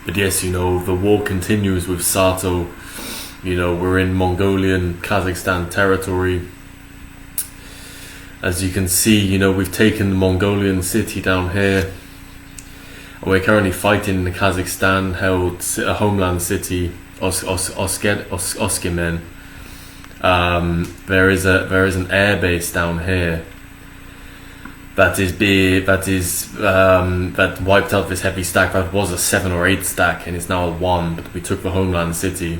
But yes, you know, the war continues with Sato. You know, we're in Mongolian, Kazakhstan territory. As you can see, you know, we've taken the Mongolian city down here. And we're currently fighting in the Kazakhstan held homeland city, Oskimen. There is an air base down here that wiped out this heavy stack. That was a 7 or 8 stack and it's now a 1, but we took the homeland city.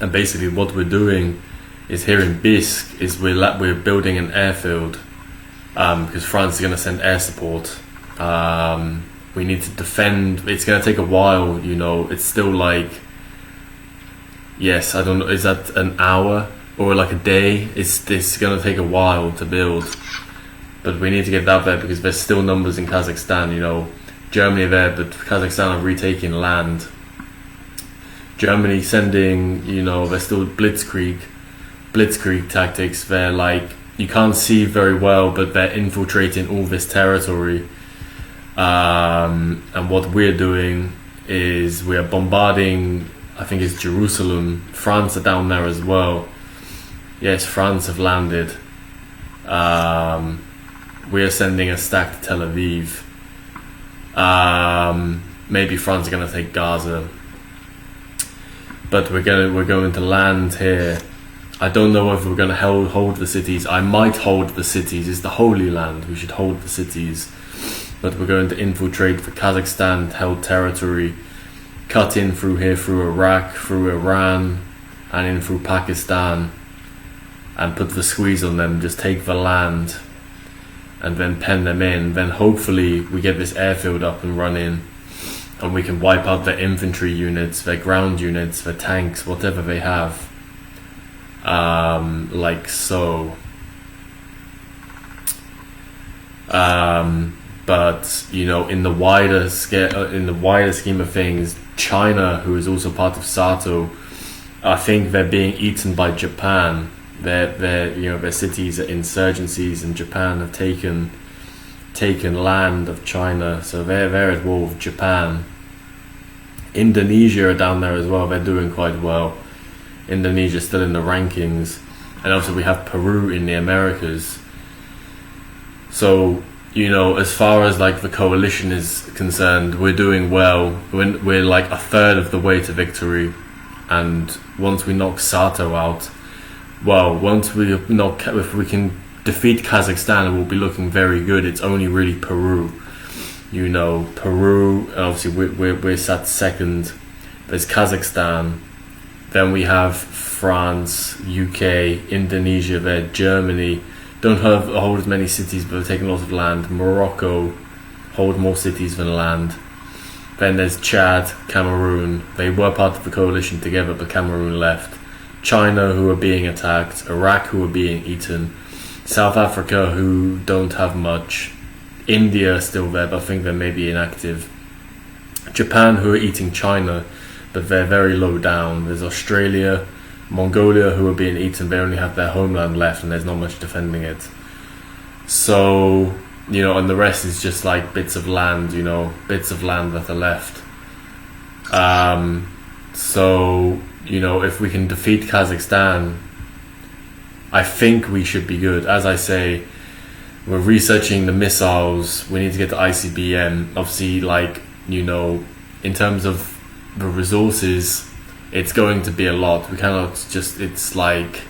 And basically what we're doing is here in Bisk is we're building an airfield because France is going to send air support. We need to defend. It's going to take a while, you know. It's still like, yes, I don't know, is that an hour or like a day? It's going to take a while to build, but we need to get that there because there's still numbers in Kazakhstan, you know. Germany there, but Kazakhstan are retaking land. Germany sending, you know, they're still blitzkrieg tactics. They're like, you can't see very well, but they're infiltrating all this territory. And what we're doing is we are bombarding, I think it's Jerusalem. France are down there as well. Yes, France have landed. We are sending a stack to Tel Aviv. Maybe France are going to take Gaza. But we're going to land here. I don't know if we're going to hold the cities. I might hold the cities. It's the Holy Land. We should hold the cities. But we're going to infiltrate the Kazakhstan held territory, cut in through here, through Iraq, through Iran, and in through Pakistan, and put the squeeze on them. Just take the land, and then pen them in. Then hopefully we get this airfield up and running, and we can wipe out their infantry units, their ground units, their tanks, whatever they have. Like so. But you know, in the wider scheme of things, China, who is also part of Sato, I think they're being eaten by Japan. Their cities are insurgencies, and Japan have taken land of China, so they're at war with Japan. Indonesia are down there as well. They're doing quite well. Indonesia still in the rankings, and also we have Peru in the Americas. So, you know, as far as like the coalition is concerned, we're doing well. We're like a third of the way to victory, and once we knock Sato out, if we can defeat Kazakhstan, it will be looking very good. It's only really Peru, you know, and obviously we're sat second. There's Kazakhstan, then we have France, UK, Indonesia there, Germany. Don't hold as many cities, but they're taking lots of land. Morocco hold more cities than land. Then there's Chad, Cameroon. They were part of the coalition together, but Cameroon left. China, who are being attacked. Iraq, who are being eaten. South Africa, who don't have much. India still there, but I think they may be inactive. Japan, who are eating China, but they're very low down. There's Australia, Mongolia, who are being eaten. They only have their homeland left, and there's not much defending it. So, you know, and the rest is just like bits of land, you know, bits of land that are left. So, you know, if we can defeat Kazakhstan, I think we should be good. As I say, we're researching the missiles. We need to get to ICBM. Obviously, like, you know, in terms of the resources, it's going to be a lot. We cannot just, it's like,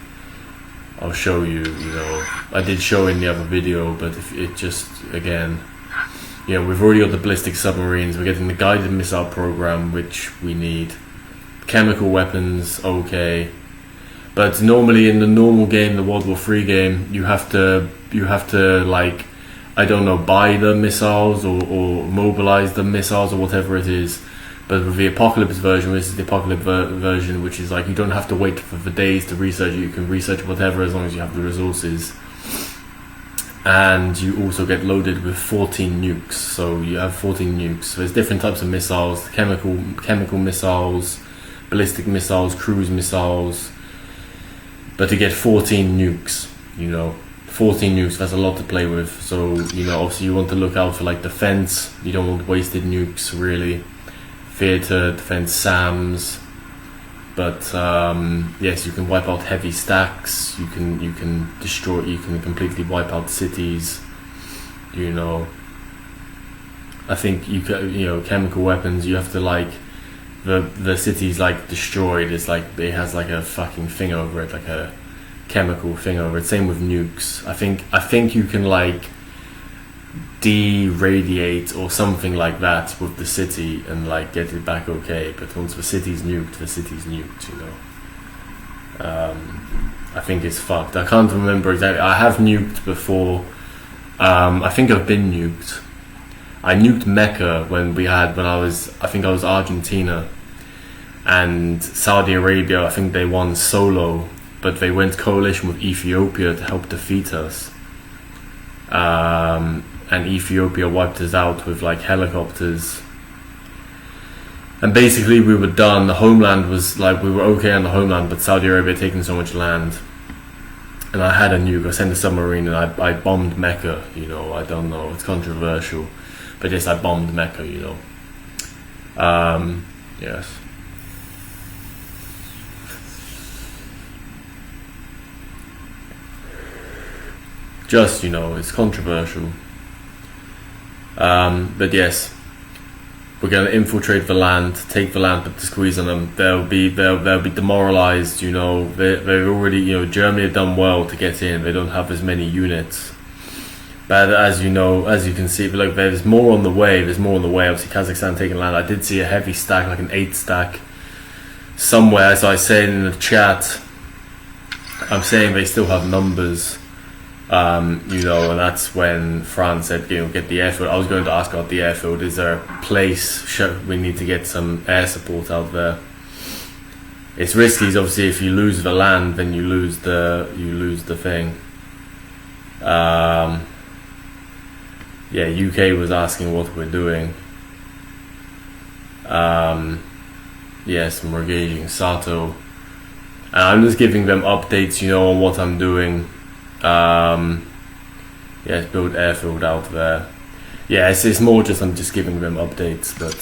I'll show you, you know, I did show in the other video, but if it just, again, you know, we've already got the ballistic submarines, we're getting the guided missile program, which we need. Chemical weapons, okay. But normally in the normal game, the World War III game, you have to like, I don't know, buy the missiles or mobilize the missiles or whatever it is. But with the Apocalypse version, this is the Apocalypse version, which is like you don't have to wait for the days to research. You can research whatever as long as you have the resources. And you also get loaded with 14 nukes. So you have 14 nukes. So there's different types of missiles: chemical missiles, ballistic missiles, cruise missiles. But to get 14 nukes, you know, 14 nukes, that's a lot to play with. So, you know, obviously you want to look out for like defense. You don't want wasted nukes, really. theatre, defend SAMs. But yes, you can wipe out heavy stacks. You can destroy. You can completely wipe out cities. You know. I think chemical weapons. You have to like the city's like destroyed. It's like it has like a fucking thing over it, like a chemical thing over it. Same with nukes. I think you can like de-radiate or something like that with the city and like get it back okay. But once the city's nuked, you know. I think it's fucked. I can't remember exactly. I have nuked before. I think I've been nuked. I nuked Mecca when I was Argentina, and Saudi Arabia. I think they won solo, but they went coalition with Ethiopia to help defeat us. And Ethiopia wiped us out with like helicopters. And basically we were done. The homeland was like, we were okay on the homeland, but Saudi Arabia had taken so much land. And I had a nuke. I sent a submarine and I bombed Mecca, you know. I don't know, it's controversial. But yes, I bombed Mecca, you know. Yes. Just, you know, it's controversial. But yes, we're going to infiltrate the land, take the land, put the squeeze on them. They'll be demoralized, you know. They're already, you know, Germany have done well to get in. They don't have as many units. But as you know, as you can see, like there's more on the way. Obviously, Kazakhstan taking land. I did see a heavy stack, like an 8 stack, somewhere. As I said in the chat, I'm saying they still have numbers. You know, and that's when France said, you know, get the airfield. I was going to ask about the airfield. Is there a place? We need to get some air support out there. It's risky, obviously. If you lose the land, then you lose the thing. Yeah, UK was asking what we're doing. Yes, and we're engaging Sato. And I'm just giving them updates, you know, on what I'm doing. Yes, build airfield out there. Yeah, it's more just I'm just giving them updates, but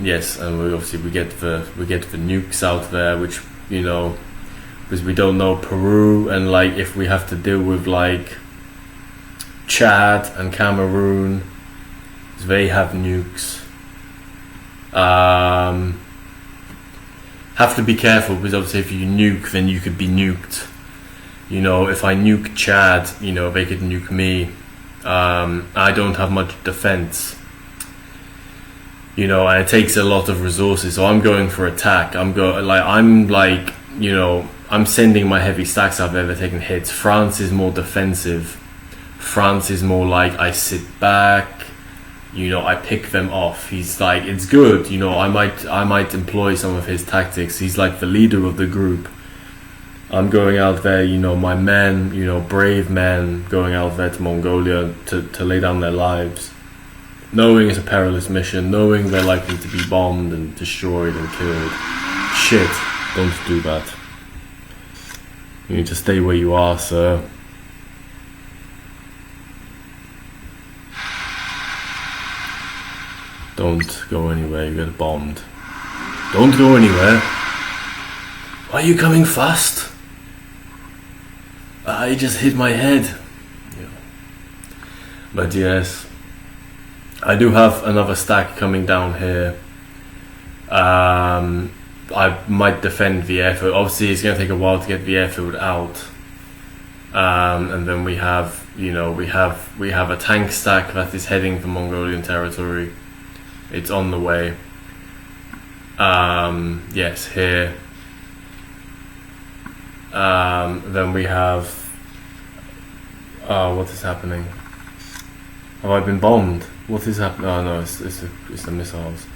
yes, and we get the nukes out there, which, you know, because we don't know Peru, and like if we have to deal with like Chad and Cameroon, because they have nukes. Have to be careful, because obviously if you nuke, then you could be nuked. You know, if I nuke Chad, you know, they could nuke me. I don't have much defense. You know, and it takes a lot of resources, so I'm going for attack. I'm sending my heavy stacks out there, they're taking hits. France is more defensive. France is more like, I sit back, you know, I pick them off. He's like, it's good, you know, I might employ some of his tactics. He's like the leader of the group. I'm going out there, you know, my men, you know, brave men going out there to Mongolia to lay down their lives, knowing it's a perilous mission, knowing they're likely to be bombed and destroyed and killed. Shit, don't do that. You need to stay where you are, sir. Don't go anywhere, you get bombed. Don't go anywhere. Why are you coming fast? I just hit my head. Yeah. But yes, I do have another stack coming down here. I might defend the airfield. Obviously, it's going to take a while to get the airfield out. And then we have, you know, we have a tank stack that is heading for Mongolian territory. It's on the way. Yes, here. Then we have. What is happening? Have I been bombed? What is happening? Oh no, it's the missiles.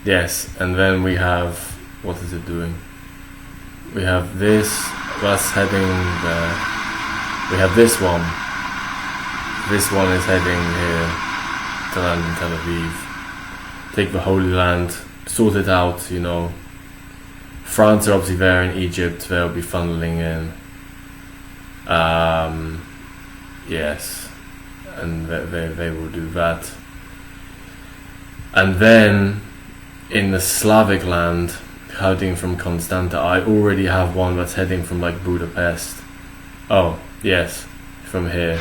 Yes, and then we have. What is it doing? We have this. That's heading there. We have this one. This one is heading here to land in Tel Aviv. Take the Holy Land. Sort it out. You know. France are obviously there in Egypt. They'll be funneling in. Yes, and they will do that. And then in the Slavic land, heading from Constanta, I already have one that's heading from like Budapest. Oh, yes, from here.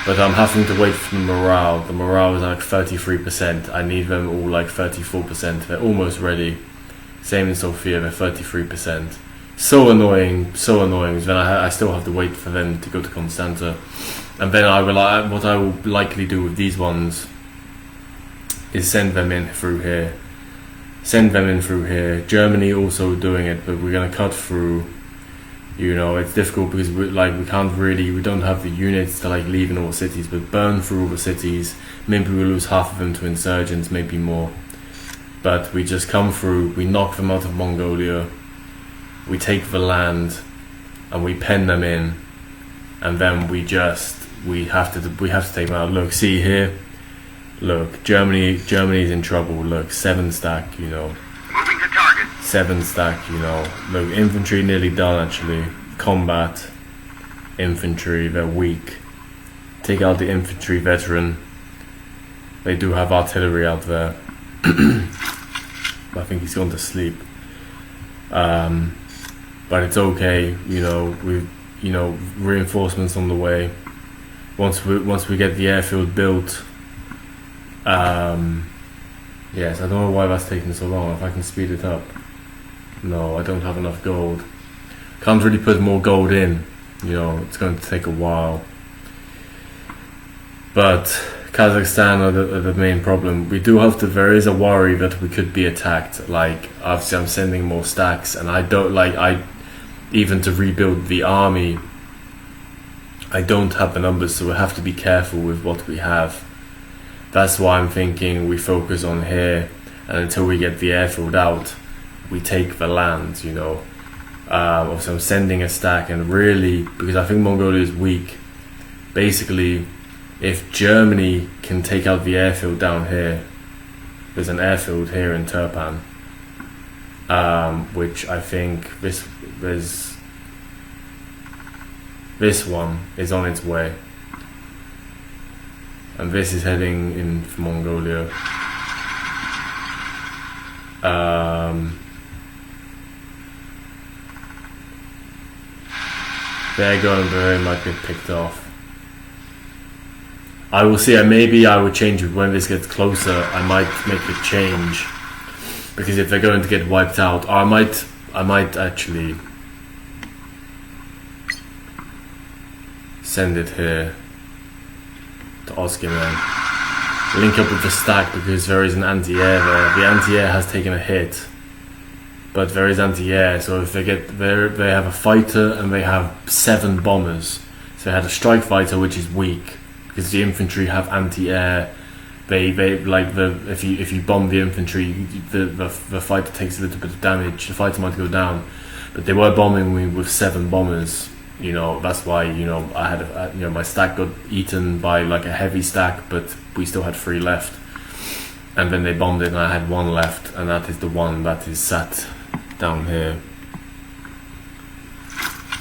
But I'm having to wait for the morale. The morale is like 33%. I need them all like 34%. They're almost ready. Same in Sofia, they're 33%. So annoying, so annoying. Then I still have to wait for them to go to Constanta. And then what I will likely do with these ones is send them in through here. Germany also doing it, but we're gonna cut through. You know, it's difficult because we don't have the units to like leave in all the cities, but burn through all the cities. Maybe we lose half of them to insurgents, maybe more. But we just come through, we knock them out of Mongolia, we take the land, and we pen them in, and then we have to take them out. Look, see here. Look, Germany's in trouble. Look, 7 stack, you know. Moving to target. 7 stack, you know. Look, infantry nearly done actually. Combat, infantry, they're weak. Take out the infantry veteran. They do have artillery out there. I think he's gone to sleep. But it's okay, you know. Reinforcements on the way. Once we get the airfield built. Yes, I don't know why that's taking so long. If I can speed it up. No, I don't have enough gold. Can't really put more gold in. You know, it's going to take a while. But Kazakhstan are the main problem. There is a worry that we could be attacked. Like, obviously I'm sending more stacks, and even to rebuild the army, I don't have the numbers, so we have to be careful with what we have. That's why I'm thinking we focus on here, and until we get the airfield out, we take the land, you know. Also, I'm sending a stack, and really, because I think Mongolia is weak, basically, if Germany can take out the airfield down here, there's an airfield here in Turpan, which I think this one is on its way. And this is heading in for Mongolia. They're going, but they might get picked off. I will see. Maybe I would change it when this gets closer. I might make a change, because if they're going to get wiped out, I might actually send it here. Oskiman. Link up with the stack, because there is an anti-air there. The anti-air has taken a hit, but there is anti-air, so if they have a fighter and they have 7 bombers. So they had a strike fighter, which is weak because the infantry have anti-air. If you bomb the infantry, the fighter takes a little bit of damage. The fighter might go down, but they were bombing me with 7 bombers. You know, that's why, you know, I had, my stack got eaten by like a heavy stack, but we still had 3 left. And then they bombed it, and I had 1 left, and that is the one that is sat down here.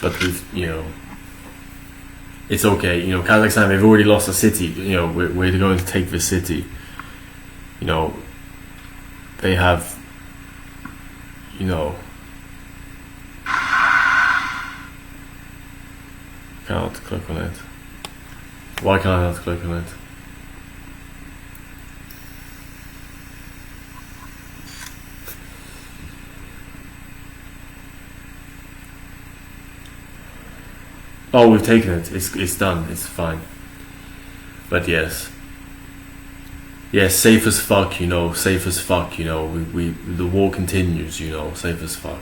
But it's okay. You know, Kazakhstan, they've already lost a city. You know, we're going to take the city. You know, they have, you know, cannot click on it. Why can I not click on it? Oh, we've taken it. It's done. It's fine. But yes, safe as fuck. You know, safe as fuck. You know, the war continues. You know, safe as fuck.